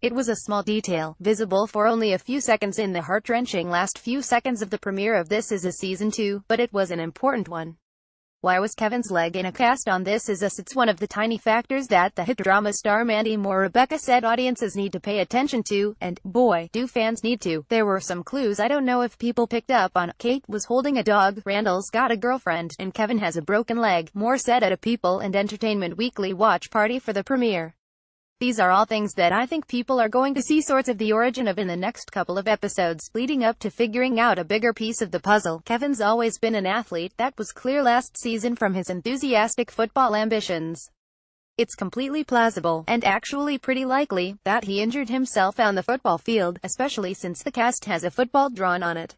It was a small detail, visible for only a few seconds in the heart-wrenching last few seconds of the premiere of This Is Us Season 2, but it was an important one. Why was Kevin's leg in a cast on This Is Us? It's one of the tiny factors that the hit drama star Mandy Moore Rebecca said audiences need to pay attention to, and, boy, do fans need to. There were some clues I don't know if people picked up on. Kate was holding a dog, Randall's got a girlfriend, and Kevin has a broken leg, Moore said at a People and Entertainment Weekly watch party for the premiere. These are all things that I think people are going to see sorts of the origin of in the next couple of episodes, leading up to figuring out a bigger piece of the puzzle. Kevin's always been an athlete, that was clear last season from his enthusiastic football ambitions. It's completely plausible, and actually pretty likely, that he injured himself on the football field, especially since the cast has a football drawn on it.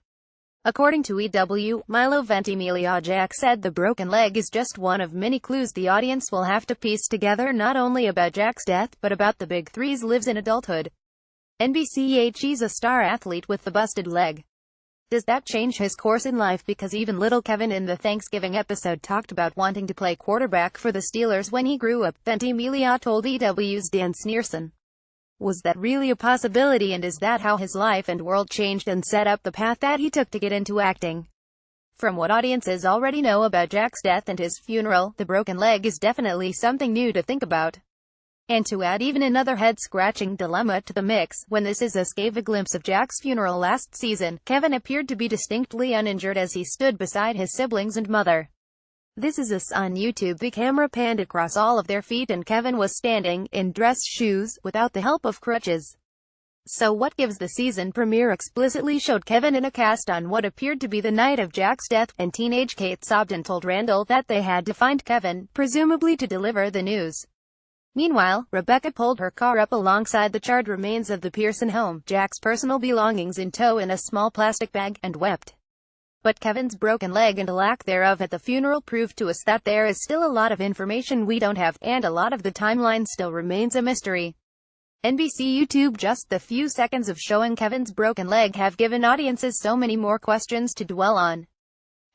According to EW, Milo Ventimiglia, Jack said the broken leg is just one of many clues the audience will have to piece together, not only about Jack's death, but about the big three's lives in adulthood. NBC's a star athlete with the busted leg. Does that change his course in life? Because even little Kevin in the Thanksgiving episode talked about wanting to play quarterback for the Steelers when he grew up, Ventimiglia told EW's Dan Sneerson. Was that really a possibility, and is that how his life and world changed and set up the path that he took to get into acting? From what audiences already know about Jack's death and his funeral, the broken leg is definitely something new to think about. And to add even another head-scratching dilemma to the mix, when This Is Us gave a glimpse of Jack's funeral last season, Kevin appeared to be distinctly uninjured as he stood beside his siblings and mother. This Is Us on YouTube, the camera panned across all of their feet and Kevin was standing, in dress shoes, without the help of crutches. So what gives the season premiere explicitly showed Kevin in a cast on what appeared to be the night of Jack's death, and teenage Kate sobbed and told Randall that they had to find Kevin, presumably to deliver the news. Meanwhile, Rebecca pulled her car up alongside the charred remains of the Pearson home, Jack's personal belongings in tow in a small plastic bag, and wept. But Kevin's broken leg and lack thereof at the funeral proved to us that there is still a lot of information we don't have, and a lot of the timeline still remains a mystery. NBC YouTube. Just the few seconds of showing Kevin's broken leg have given audiences so many more questions to dwell on.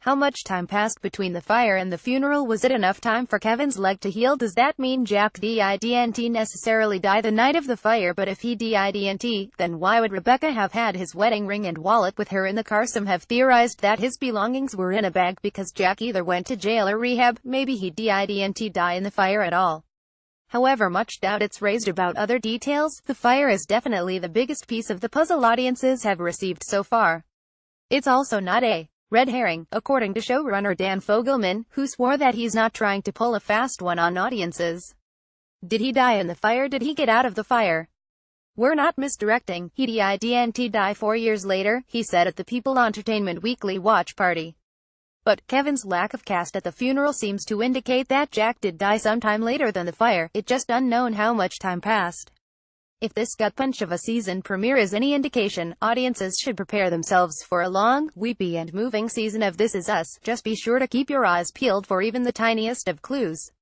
How much time passed between the fire and the funeral? Was it enough time for Kevin's leg to heal? Does that mean Jack didn't necessarily die the night of the fire? But if he didn't, then why would Rebecca have had his wedding ring and wallet with her in the car? Some have theorized that his belongings were in a bag because Jack either went to jail or rehab. Maybe he didn't die in the fire at all. However much doubt it's raised about other details, the fire is definitely the biggest piece of the puzzle audiences have received so far. It's also not a red herring, according to showrunner Dan Fogelman, who swore that he's not trying to pull a fast one on audiences. Did he die in the fire? Did he get out of the fire? We're not misdirecting. He didn't die 4 years later, he said at the People Entertainment Weekly watch party. But Kevin's lack of cast at the funeral seems to indicate that Jack did die sometime later than the fire. It's just unknown how much time passed. If this gut punch of a season premiere is any indication, audiences should prepare themselves for a long, weepy and moving season of This Is Us. Just be sure to keep your eyes peeled for even the tiniest of clues.